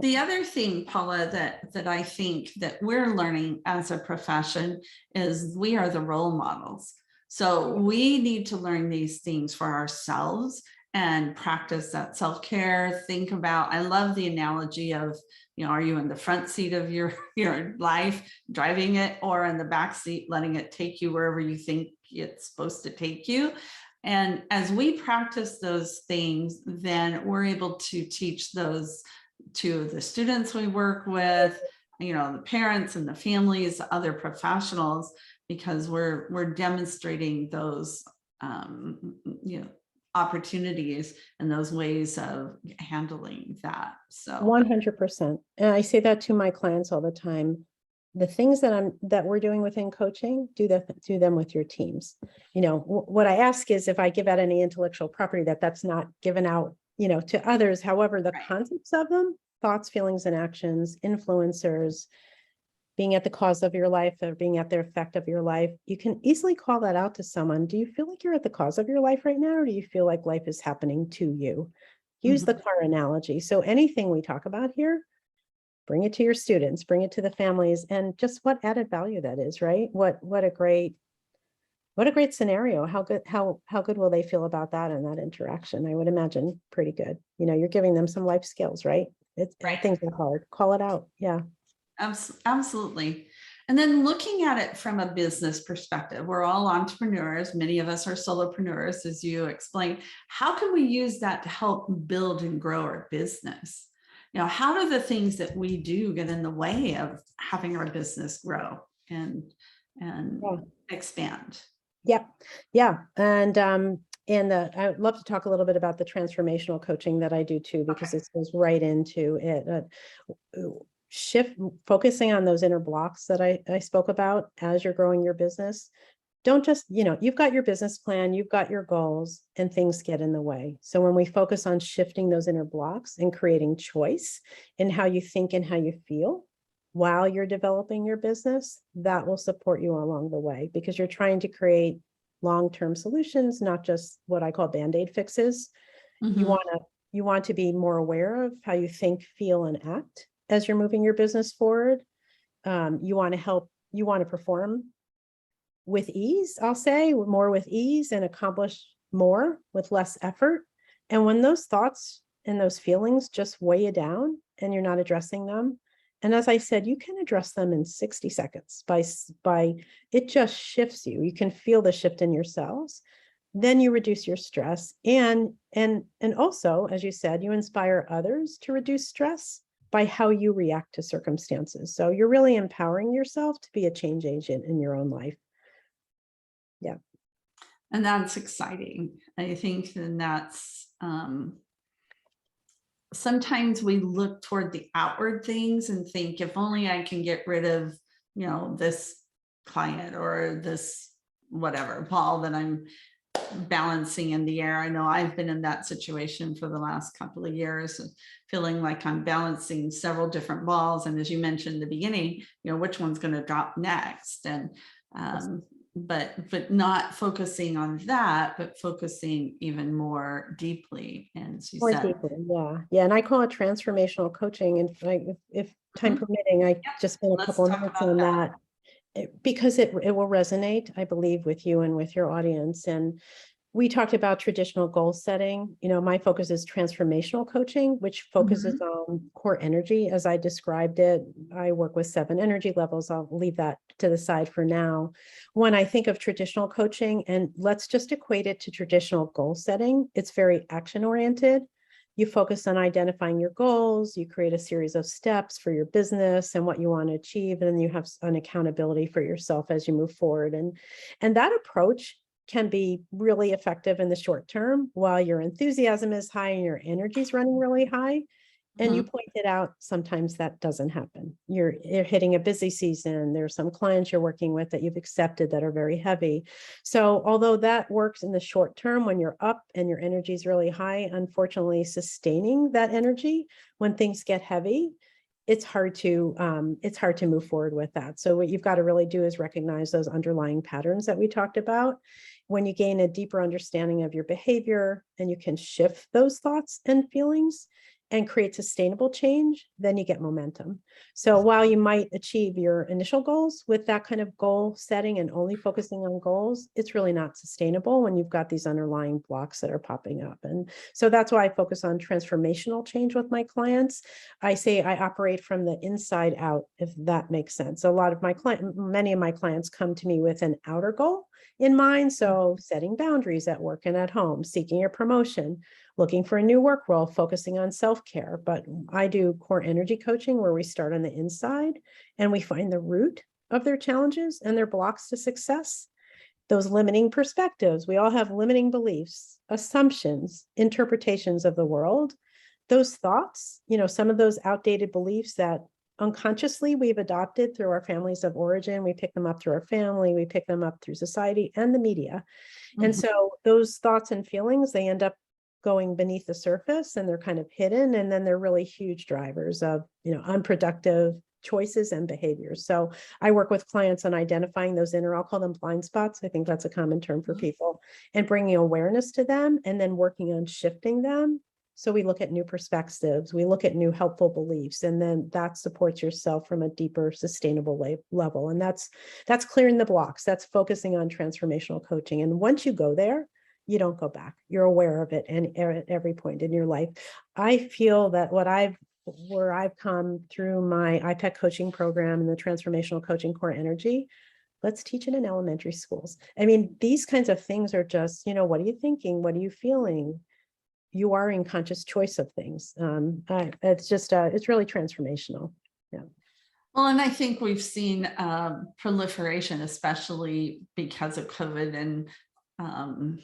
The other thing, Paula, that I think that we're learning as a profession is we are the role models. So we need to learn these things for ourselves and practice that self-care. Think about, I love the analogy of, are you in the front seat of your life, driving it, or in the back seat, letting it take you wherever you think it's supposed to take you? And as we practice those things, then we're able to teach those to the students we work with, the parents and the families, other professionals, because we're demonstrating those, opportunities and those ways of handling that. So 100%. And I say that to my clients all the time. The things that we're doing within coaching, do them with your teams. What I ask is, if I give out any intellectual property, that's not given out, to others. However, the concepts of them, thoughts, feelings, and actions, influencers, being at the cause of your life or being at the effect of your life, you can easily call that out to someone. Do you feel like you're at the cause of your life right now? Or do you feel like life is happening to you? Use the car analogy. So anything we talk about here, bring it to your students, bring it to the families, and just what added value that is, right? What a great scenario. How good will they feel about that and that interaction? I would imagine pretty good. You're giving them some life skills, right? Things are hard. Call it out. Yeah. Absolutely. And then looking at it from a business perspective, we're all entrepreneurs. Many of us are solopreneurs, as you explained. How can we use that to help build and grow our business? How do the things that we do get in the way of having our business grow and expand? Yep. Yeah. And I would love to talk a little bit about the transformational coaching that I do too, because it goes right into it. Focusing on those inner blocks that I spoke about as you're growing your business. Don't just, you've got your business plan, you've got your goals, and things get in the way. So when we focus on shifting those inner blocks and creating choice in how you think and how you feel while you're developing your business, that will support you along the way, because you're trying to create long-term solutions, not just what I call Band-Aid fixes. You want to be more aware of how you think, feel, and act as you're moving your business forward. You want to perform with ease, I'll say, more with ease, and accomplish more with less effort. And when those thoughts and those feelings just weigh you down and you're not addressing them, and as I said, you can address them in 60 seconds by it just shifts you. You can feel the shift in your cells. Then you reduce your stress. And also, as you said, you inspire others to reduce stress by how you react to circumstances. So you're really empowering yourself to be a change agent in your own life. Yeah. And that's exciting. I think that's sometimes we look toward the outward things and think, if only I can get rid of, this client or this whatever ball that I'm balancing in the air. I know I've been in that situation for the last couple of years, feeling like I'm balancing several different balls. And as you mentioned in the beginning, which one's going to drop next? And but not focusing on that, but focusing even more deeply. And she More said, deeply, yeah. And I call it transformational coaching. And if time permitting, I just spend a couple of minutes on that. Because it will resonate, I believe, with you and with your audience. And we talked about traditional goal setting. My focus is transformational coaching, which focuses on core energy. As I described it, I work with 7 energy levels. I'll leave that to the side for now. When I think of traditional coaching, and let's just equate it to traditional goal setting, it's very action oriented. You focus on identifying your goals, you create a series of steps for your business and what you want to achieve, and then you have an accountability for yourself as you move forward. And that approach can be really effective in the short term while your enthusiasm is high and your energy is running really high. And you pointed out, sometimes that doesn't happen. You're hitting a busy season. There's some clients you're working with that you've accepted that are very heavy. So although that works in the short term when you're up and your energy is really high, unfortunately, sustaining that energy when things get heavy, it's hard to move forward with that. So what you've got to really do is recognize those underlying patterns that we talked about. When you gain a deeper understanding of your behavior and you can shift those thoughts and feelings and create sustainable change, then you get momentum. So while you might achieve your initial goals with that kind of goal setting and only focusing on goals, it's really not sustainable when you've got these underlying blocks that are popping up. And so that's why I focus on transformational change with my clients. I say I operate from the inside out, if that makes sense. A lot of many of my clients come to me with an outer goal in mind. So setting boundaries at work and at home, seeking a promotion, looking for a new work role, focusing on self-care. But I do core energy coaching where we start on the inside and we find the root of their challenges and their blocks to success. Those limiting perspectives. We all have limiting beliefs, assumptions, interpretations of the world. Those thoughts, some of those outdated beliefs that unconsciously we've adopted through our families of origin. We pick them up through our family, we pick them up through society and the media. And so those thoughts and feelings, they end up going beneath the surface and they're kind of hidden. And then they're really huge drivers of, unproductive choices and behaviors. So I work with clients on identifying those inner, I'll call them blind spots. I think that's a common term for people, and bringing awareness to them and then working on shifting them. So we look at new perspectives, we look at new helpful beliefs, and then that supports yourself from a deeper, sustainable level. And that's clearing the blocks. That's focusing on transformational coaching. And once you go there, you don't go back. You're aware of it, and at every point in your life. I feel that where I've come through my IPEC coaching program and the Transformational Coaching Core Energy, let's teach it in elementary schools. I mean, these kinds of things are just, what are you thinking? What are you feeling? You are in conscious choice of things. It's just, it's really transformational. Yeah. Well, and I think we've seen proliferation, especially because of COVID and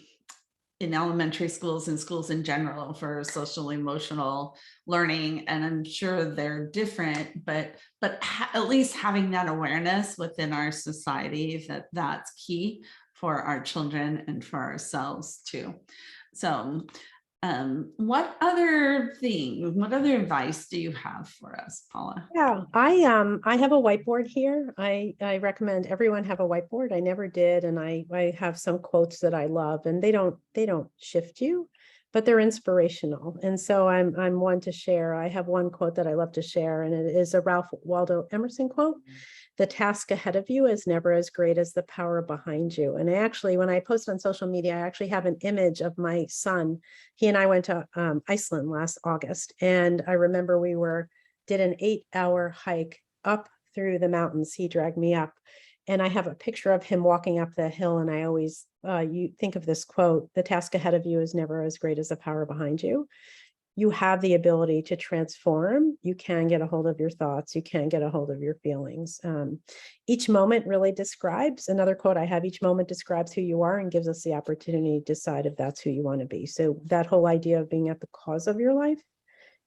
in elementary schools and schools in general for social emotional learning. And I'm sure they're different, but at least having that awareness within our society that's key for our children and for ourselves too. So what other advice do you have for us, Paula? Yeah, I have a whiteboard here. I recommend everyone have a whiteboard. I never did, and I have some quotes that I love, and they don't shift you, but they're inspirational. And so I'm one to share. I have one quote that I love to share, and it is a Ralph Waldo Emerson quote. The task ahead of you is never as great as the power behind you. And I actually, when I post on social media, I actually have an image of my son. He and I went to Iceland last August. And I remember we did an 8-hour hike up through the mountains. He dragged me up. And I have a picture of him walking up the hill. And I always, you think of this quote, the task ahead of you is never as great as the power behind you. You have the ability to transform. You can get a hold of your thoughts. You can get a hold of your feelings. Each moment really describes, another quote I have, each moment describes who you are and gives us the opportunity to decide if that's who you want to be. So that whole idea of being at the cause of your life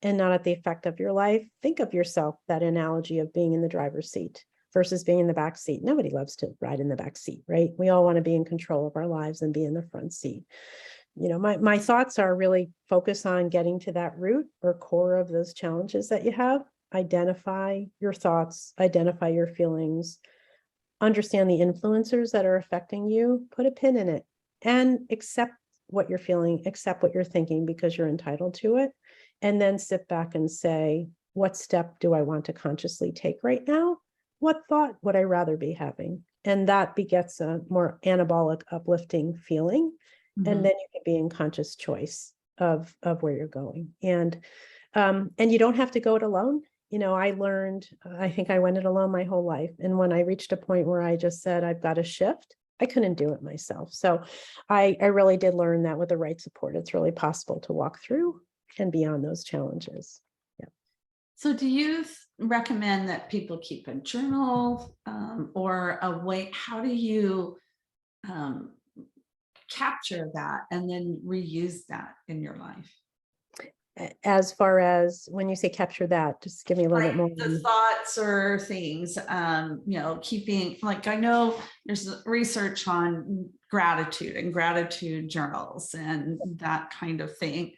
and not at the effect of your life, think of yourself, that analogy of being in the driver's seat versus being in the back seat. Nobody loves to ride in the back seat, right? We all want to be in control of our lives and be in the front seat. My thoughts are really focused on getting to that root or core of those challenges that you have. Identify your thoughts, identify your feelings, understand the influencers that are affecting you, put a pin in it, and accept what you're feeling, accept what you're thinking because you're entitled to it. And then sit back and say, what step do I want to consciously take right now? What thought would I rather be having? And that begets a more anabolic, uplifting feeling. And then you can be in conscious choice of where you're going. And you don't have to go it alone. I think I went it alone my whole life. And when I reached a point where I just said, I've got to shift, I couldn't do it myself. So I really did learn that with the right support, it's really possible to walk through and beyond those challenges. Yeah. So do you recommend that people keep a journal or a way? How do you capture that and then reuse that in your life? As far as when you say capture that, just give me a little bit more. The thoughts or things, keeping, like, I know there's research on gratitude and gratitude journals and that kind of thing.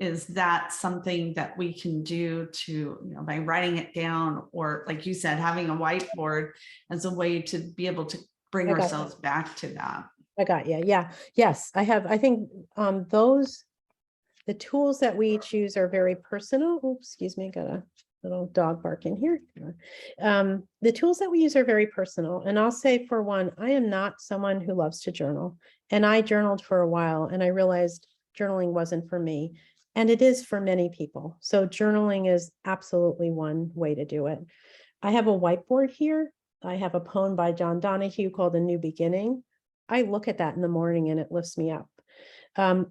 Is that something that we can do to, by writing it down, or like you said, having a whiteboard as a way to be able to bring ourselves back to that? I got you. Yeah. Yes, I have. I think the tools that we choose are very personal. Oops, excuse me, got a little dog barking here. The tools that we use are very personal. And I'll say, for one, I am not someone who loves to journal. And I journaled for a while and I realized journaling wasn't for me. And it is for many people. So journaling is absolutely one way to do it. I have a whiteboard here. I have a poem by John Donahue called A New Beginning, I look at that in the morning and it lifts me up.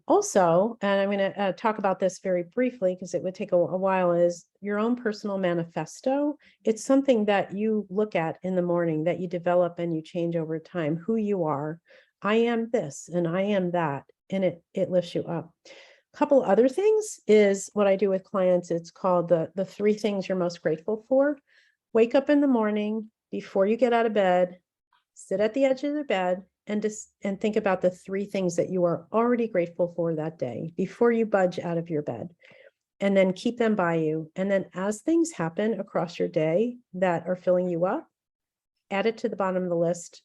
Also, and I'm going to talk about this very briefly because it would take a while, is your own personal manifesto. It's something that you look at in the morning, that you develop and you change over time, who you are. I am this and I am that, and it lifts you up. A couple other things is what I do with clients. It's called the 3 things you're most grateful for. Wake up in the morning before you get out of bed, sit at the edge of the bed, and think about the 3 things that you are already grateful for that day before you budge out of your bed, and then keep them by you. And then as things happen across your day that are filling you up, add it to the bottom of the list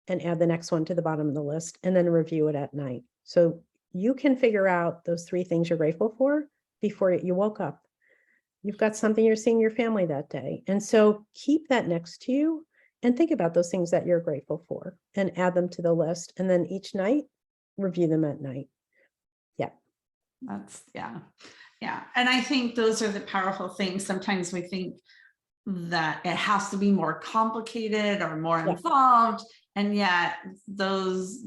and add the next one to the bottom of the list, and then review it at night. So you can figure out those 3 things you're grateful for before you woke up. You've got something you're seeing your family that day. And so keep that next to you and think about those things that you're grateful for and add them to the list. And then each night, review them at night. Yeah. Yeah. And I think those are the powerful things. Sometimes we think that it has to be more complicated or more involved. And yet those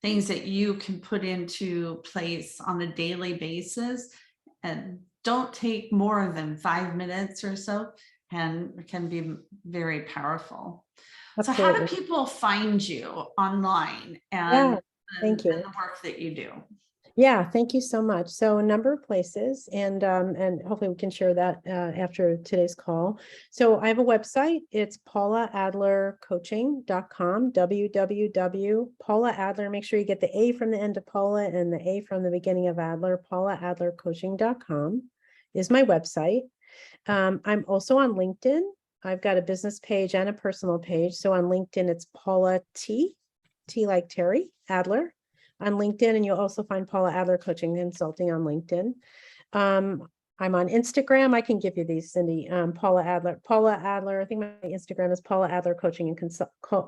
things that you can put into place on a daily basis and don't take more than 5 minutes or so, and can be very powerful. Absolutely. So how do people find you online and thank you. and the work that you do? Yeah, thank you so much. So a number of places, and hopefully we can share that after today's call. So I have a website. It's paulaadlercoaching.com, www. Paula Adler. Make sure you get the A from the end of Paula and the A from the beginning of Adler. paulaadlercoaching.com is my website. I'm also on LinkedIn. I've got a business page and a personal page. So on LinkedIn, it's Paula T like Terry Adler on LinkedIn, and you'll also find Paula Adler Coaching Consulting on LinkedIn. I'm on Instagram. I can give you these, Cyndy. Paula Adler. I think my Instagram is Paula Adler Coaching and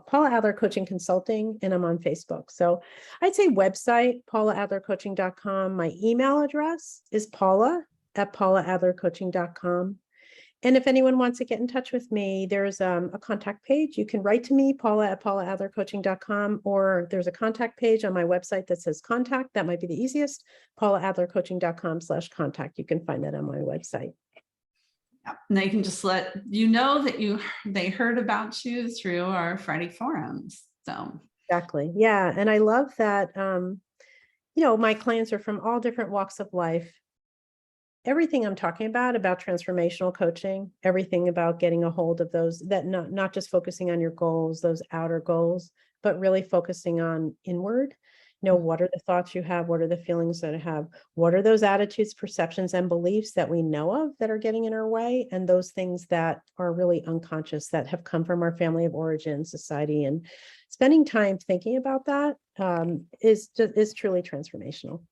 Paula Adler Coaching Consulting, and I'm on Facebook. So I'd say website paulaadlercoaching.com. My email address is paula@paulaadlercoaching.com. And if anyone wants to get in touch with me, there's a contact page. You can write to me, paula@paulaadlercoaching.com, or there's a contact page on my website that says contact. That might be the easiest, paulaadlercoaching.com/contact. You can find that on my website. Yeah. And they can just let you know that they heard about you through our Friday forums. So exactly. Yeah. And I love that, my clients are from all different walks of life. Everything I'm talking about transformational coaching, everything about getting a hold of those, that not just focusing on your goals, those outer goals, but really focusing on inward. What are the thoughts you have? What are the feelings that I have? What are those attitudes, perceptions, and beliefs that we know of that are getting in our way? And those things that are really unconscious, that have come from our family of origin, society, and spending time thinking about that is truly transformational.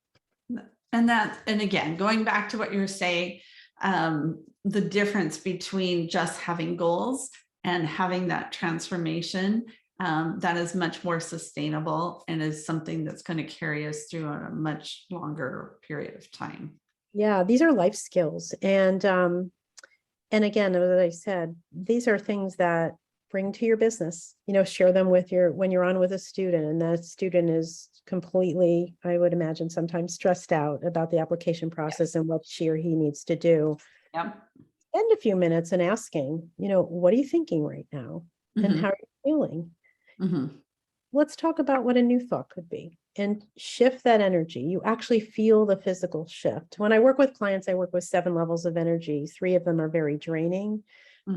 And again, going back to what you were saying, the difference between just having goals and having that transformation, that is much more sustainable and is something that's going to carry us through a much longer period of time. Yeah, these are life skills. And again, as I said, these are things that bring to your business, share them with when you're on with a student, and that student is completely, I would imagine, sometimes stressed out about the application process and what she or he needs to do. Yep. Spend a few minutes and asking, what are you thinking right now? And how are you feeling? Let's talk about what a new thought could be and shift that energy. You actually feel the physical shift. When I work with clients, I work with 7 levels of energy. 3 of them are very draining,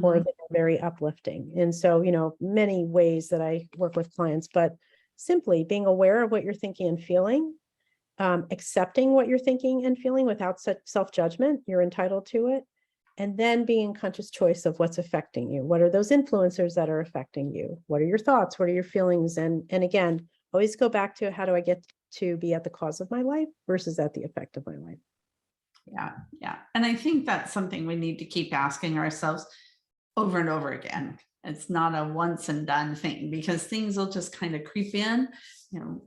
or they're very uplifting. And so, many ways that I work with clients, but simply being aware of what you're thinking and feeling, accepting what you're thinking and feeling without such self-judgment, you're entitled to it. And then being conscious choice of what's affecting you. What are those influencers that are affecting you? What are your thoughts? What are your feelings? And again, always go back to, how do I get to be at the cause of my life versus at the effect of my life? Yeah. And I think that's something we need to keep asking ourselves over and over again. It's not a once and done thing, because things will just kind of creep in.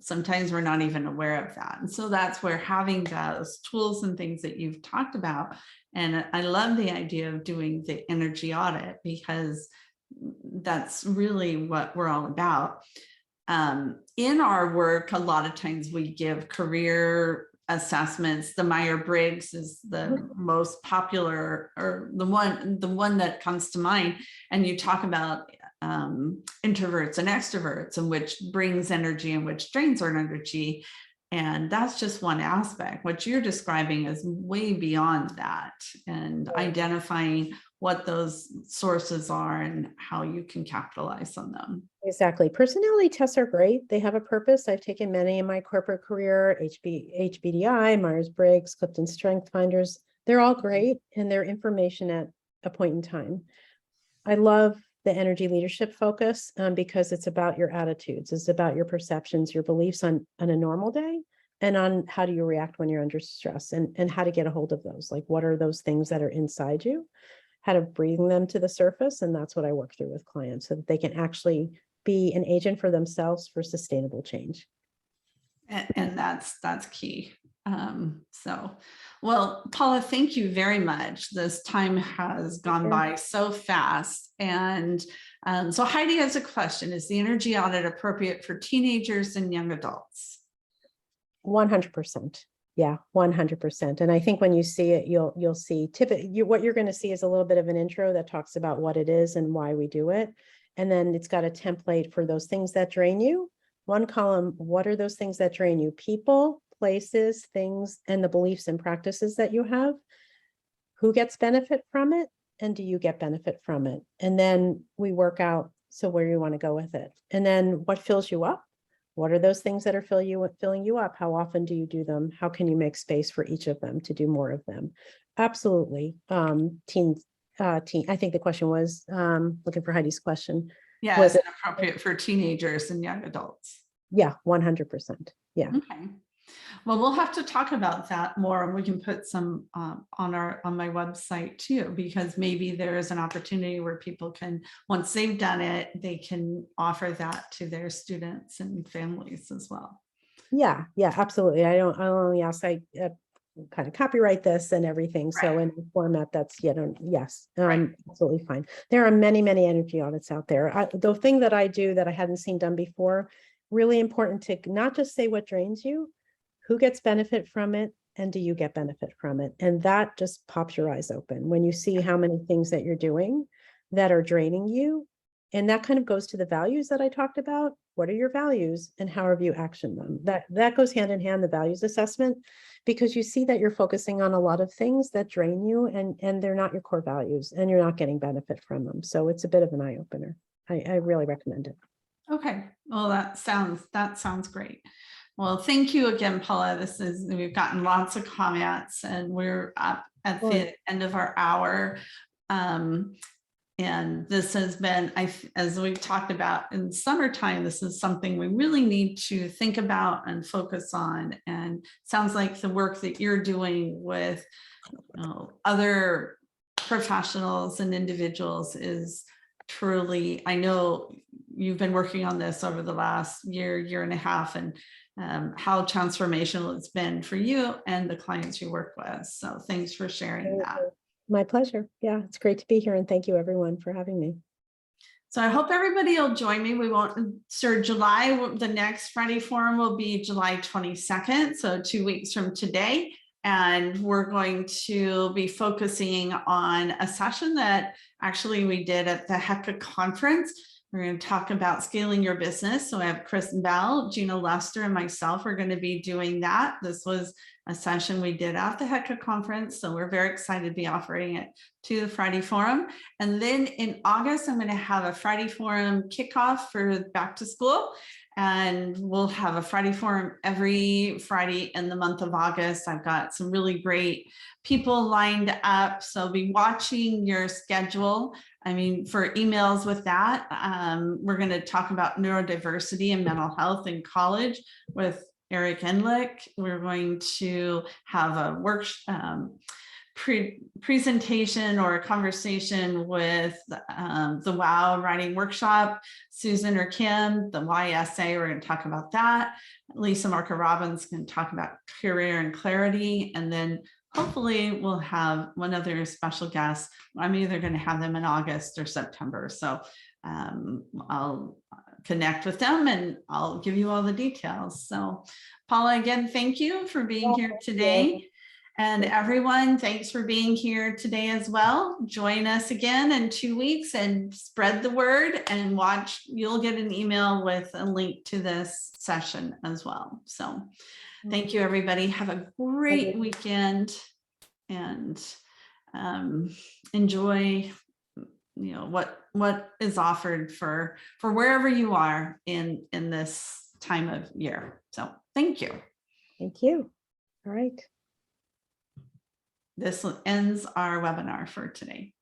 Sometimes we're not even aware of that. And so that's where having those tools and things that you've talked about. And I love the idea of doing the energy audit, because that's really what we're all about. in our work, a lot of times we give career assessments. The Myers-Briggs is the most popular, or the one that comes to mind. And you talk about introverts and extroverts, and which brings energy and which drains our energy. And that's just one aspect. What you're describing is way beyond that, and identifying what those sources are and how you can capitalize on them. Exactly. Personality tests are great. They have a purpose. I've taken many in my corporate career, HBDI, Myers-Briggs, Clifton Strength Finders. They're all great, and they're information at a point in time. I love the energy leadership focus because it's about your attitudes. It's about your perceptions, your beliefs on a normal day, and on how do you react when you're under stress, and how to get a hold of those. Like, what are those things that are inside you? How to bring them to the surface. And that's what I work through with clients, so that they can actually be an agent for themselves for sustainable change. And that's key. Well, Paula, thank you very much. This time has gone by so fast. And so Heidi has a question. Is the energy audit appropriate for teenagers and young adults? 100%. Yeah, 100%. And I think when you see it, you'll see what you're going to see is a little bit of an intro that talks about what it is and why we do it. And then it's got a template for those things that drain you. One column, what are those things that drain you? People, places, things, and the beliefs and practices that you have. Who gets benefit from it? And do you get benefit from it? And then we work out, so where you want to go with it. And then what fills you up? What are those things that are filling you up? How often do you do them? How can you make space for each of them to do more of them? Absolutely. I think the question was, looking for Heidi's question. Yeah, was it appropriate for teenagers and young adults? Yeah, 100%. Yeah. Okay. Well, we'll have to talk about that more, and we can put some on my website too, because maybe there is an opportunity where people can, once they've done it, they can offer that to their students and families as well. Yeah, absolutely. I only ask, I kind of copyright this and everything. Right. So in a format that's, yes, right. Absolutely fine. There are many energy audits out there. The thing that I do that I hadn't seen done before, really important to not just say what drains you, who gets benefit from it, and do you get benefit from it? And that just pops your eyes open when you see how many things that you're doing that are draining you. And that kind of goes to the values that I talked about. What are your values and how have you actioned them? That goes hand in hand, the values assessment, because you see that you're focusing on a lot of things that drain you, and they're not your core values, and you're not getting benefit from them. So it's a bit of an eye opener. I really recommend it. Okay. Well, that sounds great. Well, thank you again, Paula. We've gotten lots of comments, and we're up at the end of our hour. And this has been, as we've talked about in summertime, this is something we really need to think about and focus on. And sounds like the work that you're doing with other professionals and individuals is truly, I know you've been working on this over the last year and a half, and how transformational it's been for you and the clients you work with. So thanks for sharing that. My pleasure. Yeah, it's great to be here. And thank you everyone for having me. So I hope everybody will join me. We won't start July. The next Friday forum will be July 22nd. So 2 weeks from today. And we're going to be focusing on a session that actually we did at the HECA conference. We're going to talk about scaling your business. So I have Kristen Bell, Gina Lester, and myself are going to be doing that. This was a session we did at the HECA conference. So we're very excited to be offering it to the Friday Forum. And then in August, I'm going to have a Friday Forum kickoff for back to school. And we'll have a Friday Forum every Friday in the month of August. I've got some really great people lined up. So be watching your schedule. I mean, for emails with that, we're going to talk about neurodiversity and mental health in college with Eric Enlick. We're going to have a presentation or a conversation with the WOW writing workshop, Susan or Kim, the Y essay, we're going to talk about that. Lisa Marca Robbins can talk about career and clarity. And then hopefully we'll have one other special guest. I'm either going to have them in August or September. So I'll connect with them, and I'll give you all the details. So Paula, again, thank you for being here today. And everyone, thanks for being here today as well. Join us again in 2 weeks and spread the word and watch. You'll get an email with a link to this session as well. So thank you, everybody. Have a great weekend and enjoy, you know, what is offered for wherever you are in this time of year. So thank you. Thank you. All right. This ends our webinar for today.